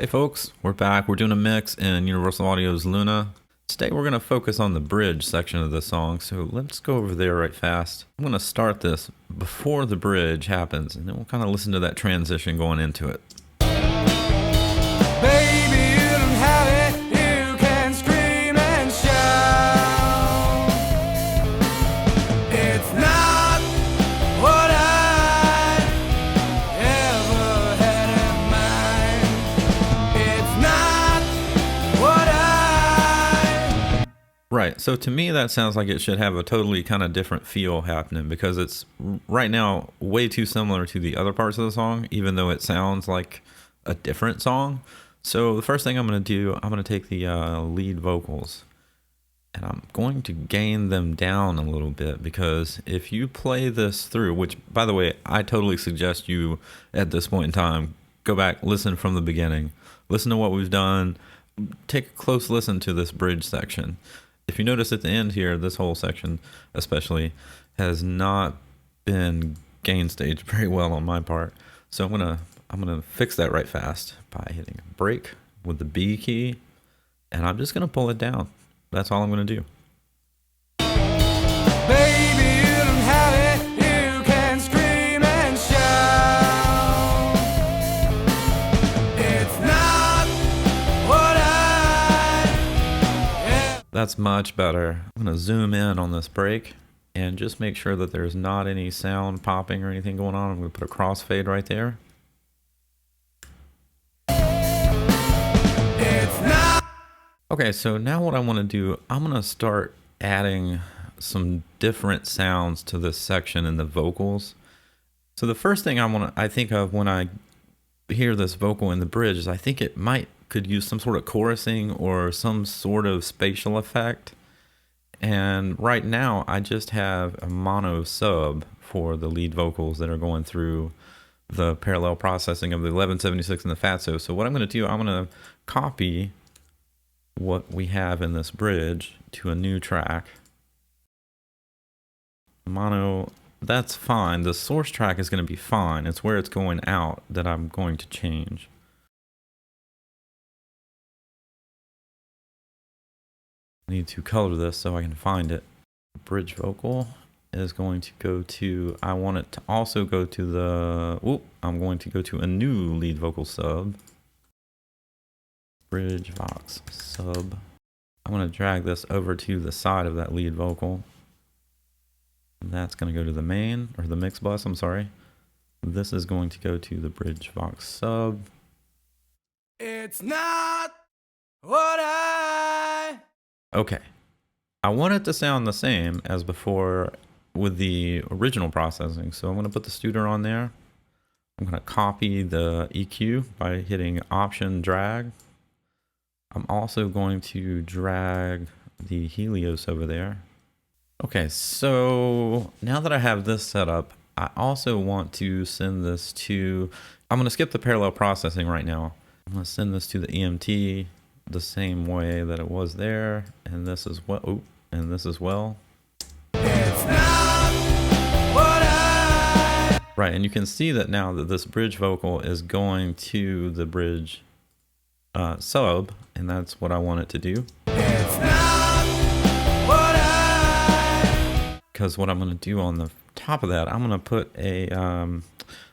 Hey folks, we're back. We're doing a mix in Universal Audio's Luna. Today we're going to focus on the bridge section of the song, so let's go over there right fast. I'm going to start this before the bridge happens, and then we'll kind of listen to that transition going into it. Baby, you don't have it, you can scream and shout. It's not what I ever had in mind. It's not what I... Right, so to me that sounds like it should have a totally kind of different feel happening, because it's right now way too similar to the other parts of the song, even though it sounds like a different song. So the first thing I'm going to do, I'm going to take the lead vocals and I'm going to gain them down a little bit, because if you play this through, which by the way, I totally suggest you at this point in time, go back, listen from the beginning, listen to what we've done, take a close listen to this bridge section. If you notice at the end here, this whole section especially has not been gain staged very well on my part. So I'm gonna fix that right fast by hitting break with the B key, and I'm just gonna pull it down. That's all I'm gonna do. Baby, you don't have it, you can scream and shout. It's not what I... That's much better. I'm gonna zoom in on this break and just make sure that there's not any sound popping or anything going on. I'm gonna put a crossfade right there. Okay, so now what I want to do, I'm going to start adding some different sounds to this section in the vocals. So the first thing I think of when I hear this vocal in the bridge is I think it could use some sort of chorusing or some sort of spatial effect. And right now I just have a mono sub for the lead vocals that are going through the parallel processing of the 1176 and the fatso. So what I'm going to do, I'm going to copy what we have in this bridge to a new track. Mono, that's fine. The source track is going to be fine. It's where it's going out that I'm going to change. I need to color this so I can find it. Bridge vocal is going to go to, I want it to also go to the, I'm going to go to a new lead vocal sub. Bridge Vox sub. I'm going to drag this over to the side of that lead vocal. And that's going to go to the main, or the mix bus, I'm sorry. This is going to go to the Bridge Vox sub. It's not what I... Okay. I want it to sound the same as before with the original processing. So I'm going to put the Studer on there. I'm going to copy the EQ by hitting Option Drag. I'm also going to drag the Helios over there. Okay, so now that I have this set up, I also want to send this to, I'm going to skip the parallel processing right now. I'm going to send this to the EMT the same way that it was there, and this as well. And this as well. It's not what I... Right, and you can see that now that this bridge vocal is going to the bridge sub, and that's what I want it to do. It's not what I... Because what I'm going to do on the top of that, I'm going to put a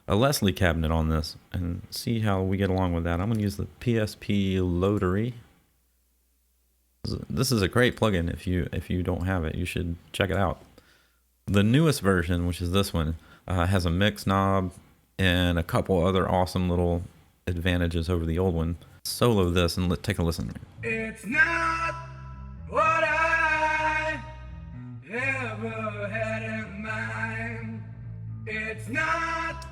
Leslie cabinet on this and see how we get along with that. I'm going to use the PSP Loadery. This is a great plugin. If you don't have it, you should check it out. The newest version, which is this one, has a mix knob and a couple other awesome little advantages over the old one. Solo this and take a listen. It's not what I ever had in mind. It's not...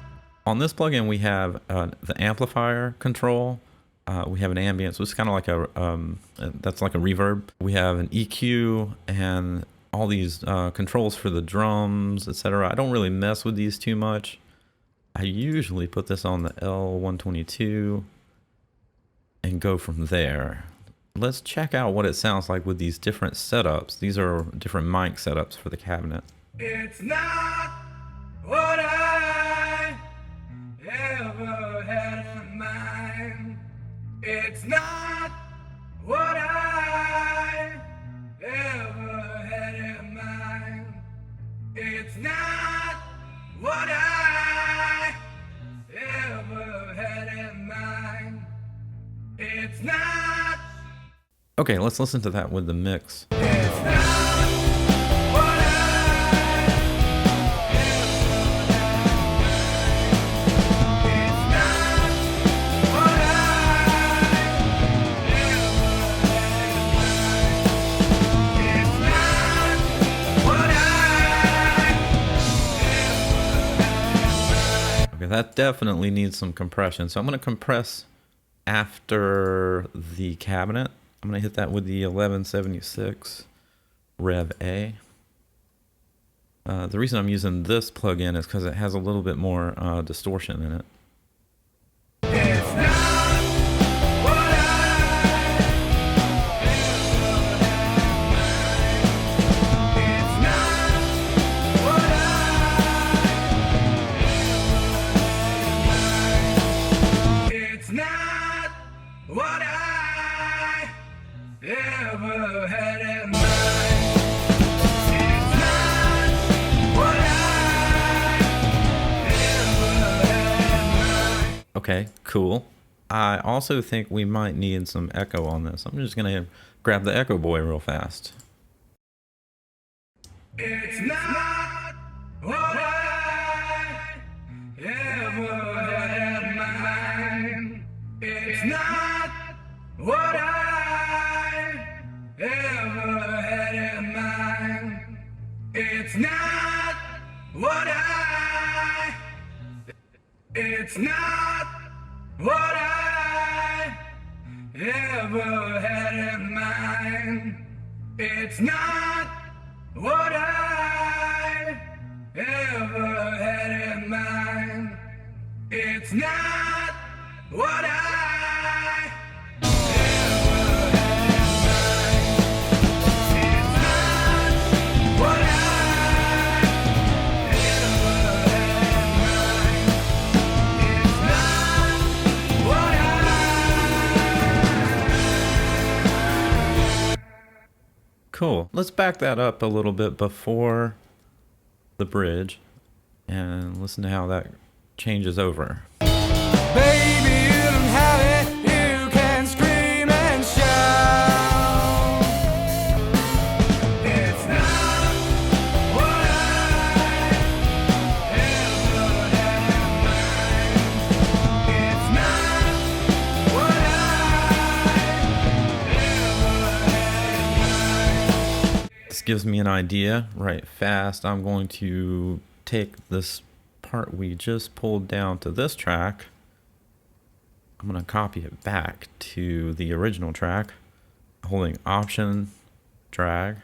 On this plugin, we have the amplifier control. We have an ambient, so it's kind of like that's like a reverb. We have an EQ and all these controls for the drums, etc. I don't really mess with these too much. I usually put this on the L122 and go from there. Let's check out what it sounds like with these different setups. These are different mic setups for the cabinet. It's not what I ever had in mind. It's not what I ever had in mind. It's not what I ever had in mind. It's not. Okay, let's listen to that with the mix. It's not what I ever had. It's not what I ever had. It's not what I. Okay, that definitely needs some compression. So I'm going to compress after the cabinet. I'm going to hit that with the 1176 Rev A. The reason I'm using this plugin is because it has a little bit more distortion in it. It's not what I ever had. It's not what I ever had. It's not what I ever had in mind. It's not what I ever had in mind. Okay, cool. I also think we might need some echo on this. I'm just going to grab the Echo Boy real fast. It's not what I ever had in mind. It's not what I ever had in mind. It's not what I. It's not what I ever had in mind. It's not what I ever had in mind. It's not what I ever had in mind. It's not what I ever had in mind. It's not what I. Cool. Let's back that up a little bit before the bridge and listen to how that changes over. Baby, you don't have it. You can scream and shout. It's not what I ever had in mind. It's not what I ever had in mind. This gives me an idea right fast. I'm going to take this part we just pulled down to this track. I'm going to copy it back to the original track, holding Option, drag.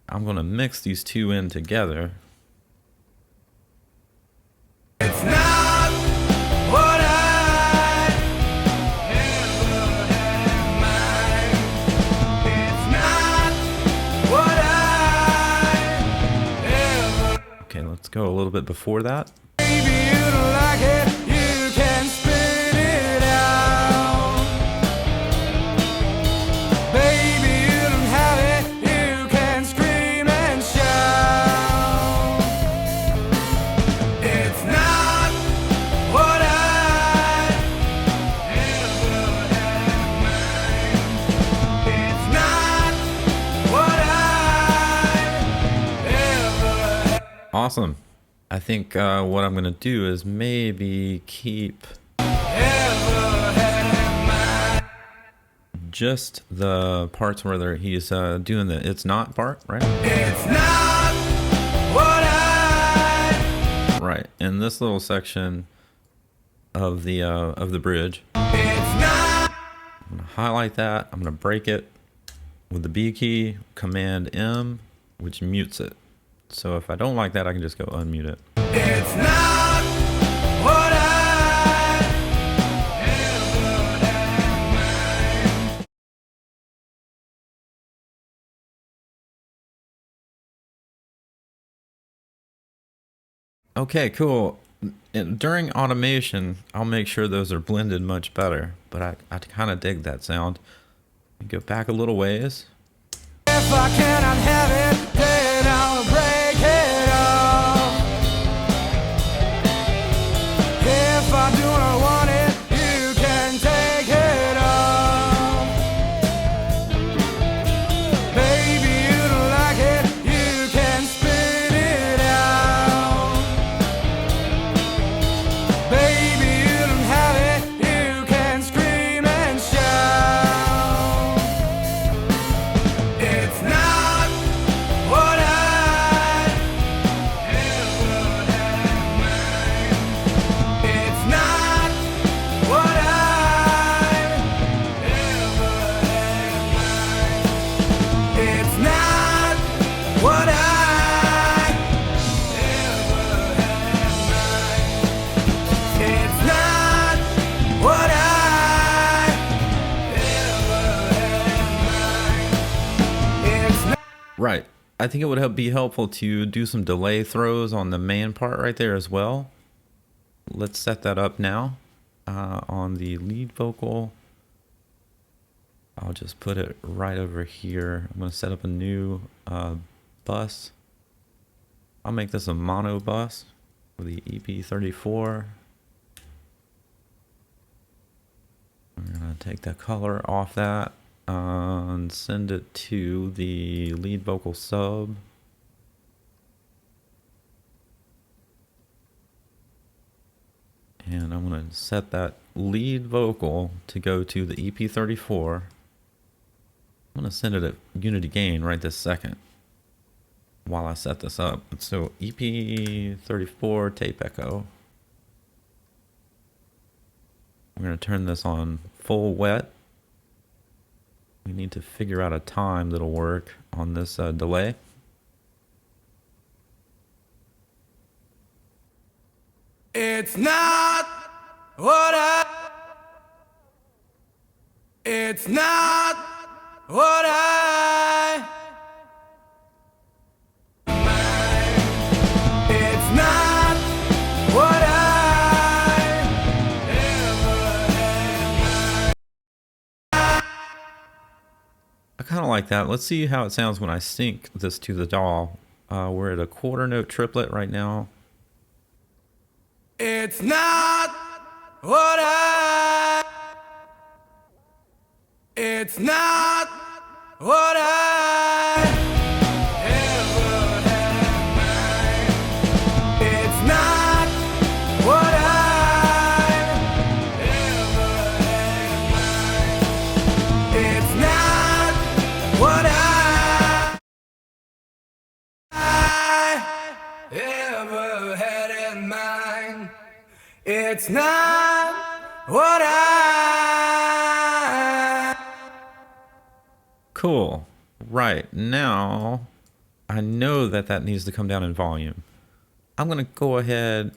I'm going to mix these two in together. It's not what I ever had in mind. It's not what I ever. Okay, let's go a little bit before that. Baby, you don't like it. You can spit it out. Baby, you don't have it. You can scream and shout. It's not what I ever had in mind. It's not what I ever had. Awesome. I think what I'm going to do is maybe keep just the parts where he's doing the "it's not" part, right? It's not what I. Right. In this little section of the bridge, It's not. I'm going to highlight that. I'm going to break it with the B key, Command M, which mutes it. So if I don't like that, I can just go unmute it. It's not what I ever had in mind. Okay, cool. And during automation, I'll make sure those are blended much better. But I kind of dig that sound. Go back a little ways. If I cannot have it, then I'll break it off. If I do not want it, you can take it off. Baby, you don't like it, you can spit it out. Baby, you don't have it, you can scream and shout. It's not what I ever had in mind. It's not what I ever had in mind. It's not what I ever had in mind. It's not what I ever had in mind. It's not. Right. I think it would be helpful to do some delay throws on the main part right there as well. Let's set that up now. On the lead vocal, I'll just put it right over here. I'm going to set up a new bus. I'll make this a mono bus for the EP34. I'm going to take the color off that and send it to the lead vocal sub. And I'm going to set that lead vocal to go to the EP34. I'm going to send it at unity gain right this second while I set this up. So EP34 tape echo. We're going to turn this on full wet. We need to figure out a time that'll work on this delay. It's not what I. It's not what I. It's not what I ever had. I kind of like that. Let's see how it sounds when I sync this to the DAW. We're at a quarter note triplet right now. It's not what I. It's not what I ever had in mind. It's not what I ever had in mind. It's not what I ever had in mind. It's not what I. Cool. Right. Now, I know that that needs to come down in volume. I'm going to go ahead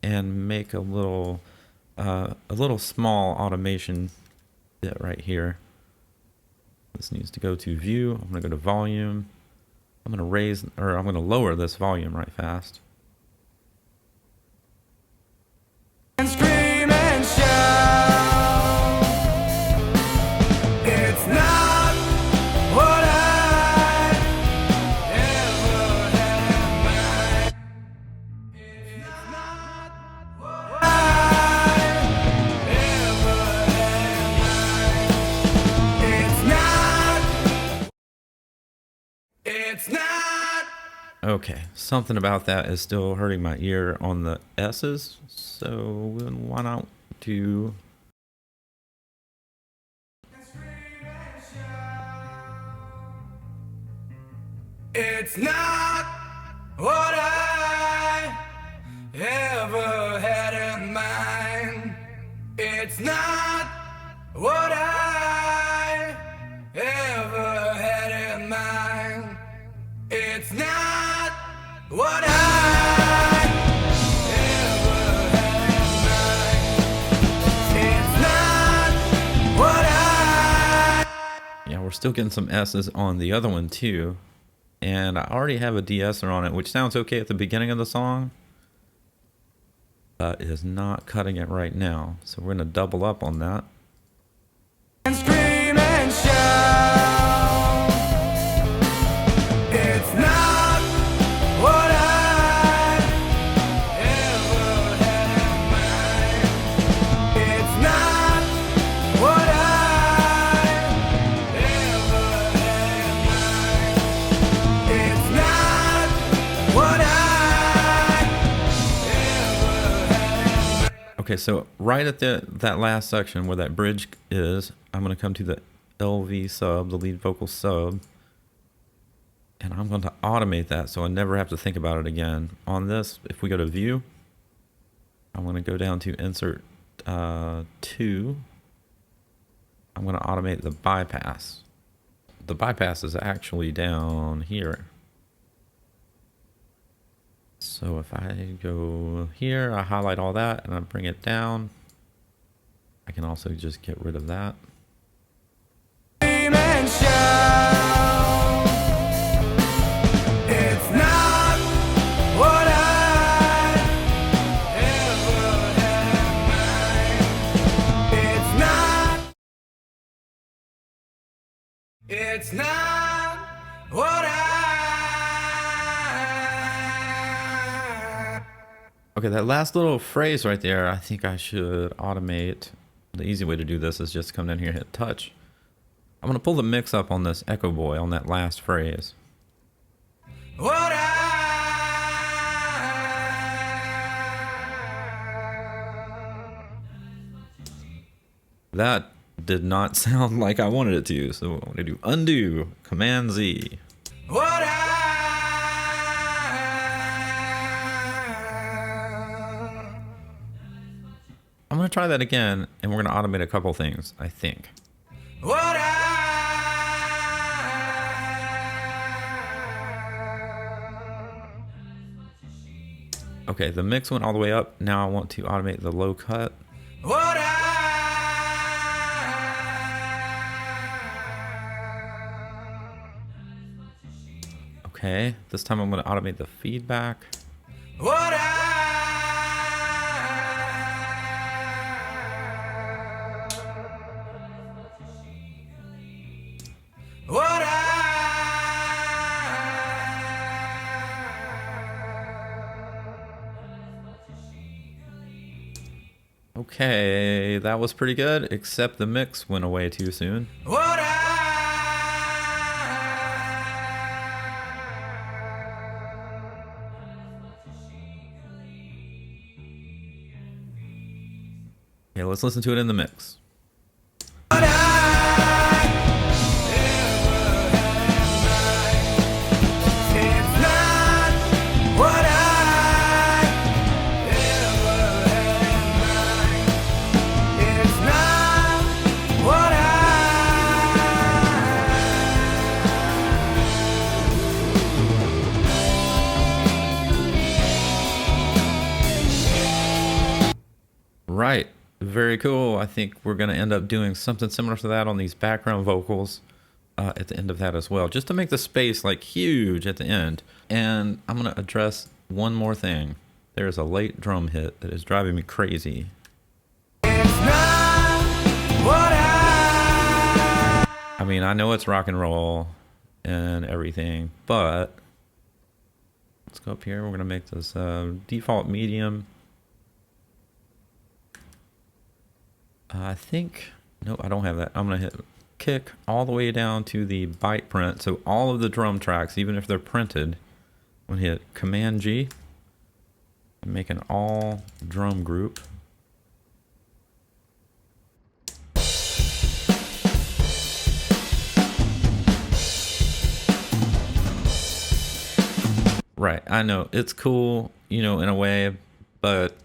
and make a little small automation bit right here. This needs to go to view. I'm going to go to volume. I'm going to lower this volume right fast. And scream and shout. It's not what I ever had in mind. It's not what I ever had in mind. It's not. Okay, something about that is still hurting my ear on the S's, so why not do... It's not what I ever had in mind. It's not what I ever had in mind. It's not what I ever had in mind. It's not what I. Yeah, we're still getting some S's on the other one too. And I already have a de-esser on it, which sounds okay at the beginning of the song. but is not cutting it right now. So we're going to double up on that. And scream and shout. It's not what I ever had in mind. It's not what I ever had in mind. It's not what I ever had. Okay, so right at that last section where that bridge is, I'm going to come to the LV sub, the lead vocal sub, and I'm going to automate that so I never have to think about it again. On this, if we go to view, I'm going to go down to insert 2. I'm going to automate the bypass. The bypass is actually down here. So if I go here, I highlight all that and I bring it down. I can also just get rid of that. Scream and shout. It's not what I ever had in mind. It's not what I. Okay, that last little phrase right there, I think I should automate. The easy way to do this is just come down here and hit touch. I'm going to pull the mix up on this Echo Boy on that last phrase. What I. That did not sound like I wanted it to, so I'm going to do undo, Command Z. What I. I'm going to try that again, and we're going to automate a couple things, I think. What I. Okay, the mix went all the way up. Now I want to automate the low cut. What I. Okay, this time I'm going to automate the feedback. What I. What I. Okay, that was pretty good, except the mix went away too soon. What I. Okay, let's listen to it in the mix. What I ever had in mind. It's not what I ever had in mind. It's not what I. Right, very cool. I think we're going to end up doing something similar to that on these background vocals at the end of that as well, just to make the space like huge at the end. And I'm going to address one more thing. There's a late drum hit that is driving me crazy. It's not what I mean, I know it's rock and roll and everything, but let's go up here. We're going to make this default medium. I think, no, I don't have that. I'm going to hit kick all the way down to the byte print. So all of the drum tracks, even if they're printed, I'm going to hit Command G and make an all drum group. Right, I know it's cool, you know, in a way, but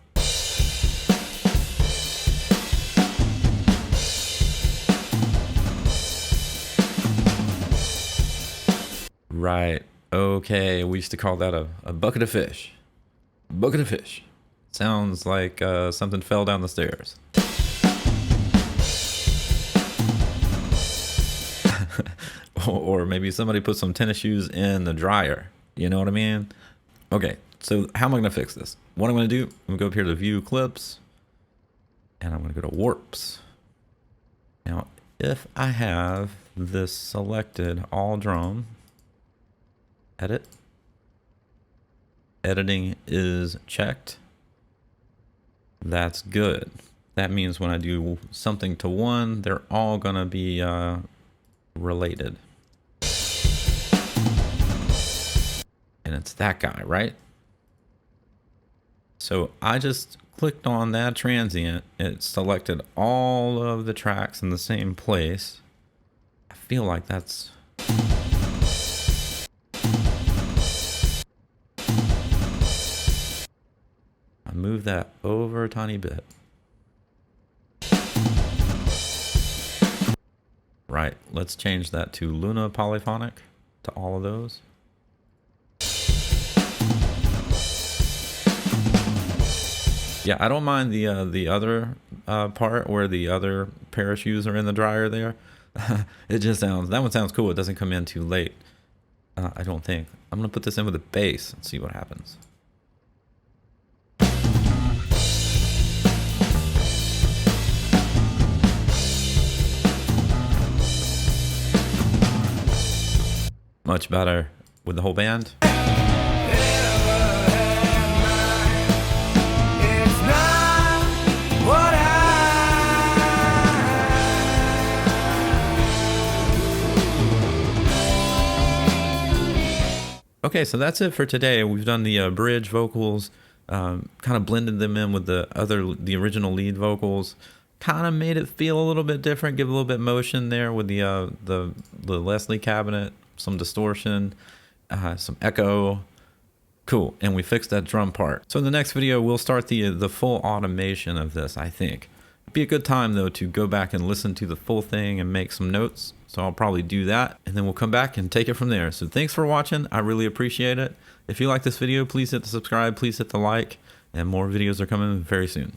right, okay, we used to call that a bucket of fish. Bucket of fish. Sounds like something fell down the stairs. Or maybe somebody put some tennis shoes in the dryer. You know what I mean? Okay, So how am I going to fix this? What I'm going to do, I'm going to go up here to view clips, and I'm going to go to warps. Now, if I have this selected all drum, edit, editing is checked. That's good. That means when I do something to one, they're all going to be related. And it's that guy, right? So I just clicked on that transient. It selected all of the tracks in the same place. I feel like that's... I move that over a tiny bit. Right, let's change that to Luna polyphonic to all of those. Yeah, I don't mind the other part where the other pair of shoes are in the dryer there. It just sounds, that one sounds cool. It doesn't come in too late. I don't think. I'm gonna put this in with a bass and see what happens. Much better with the whole band. Okay, so that's it for today. We've done the bridge vocals, kind of blended them in with the original lead vocals, kind of made it feel a little bit different, give a little bit motion there with the Leslie cabinet, some distortion, some echo. Cool, and we fixed that drum part. So in the next video, we'll start the full automation of this, I think. It'd be a good time though to go back and listen to the full thing and make some notes. So I'll probably do that, and then we'll come back and take it from there. So thanks for watching. I really appreciate it. If you like this video, please hit the subscribe, please hit the like, and more videos are coming very soon.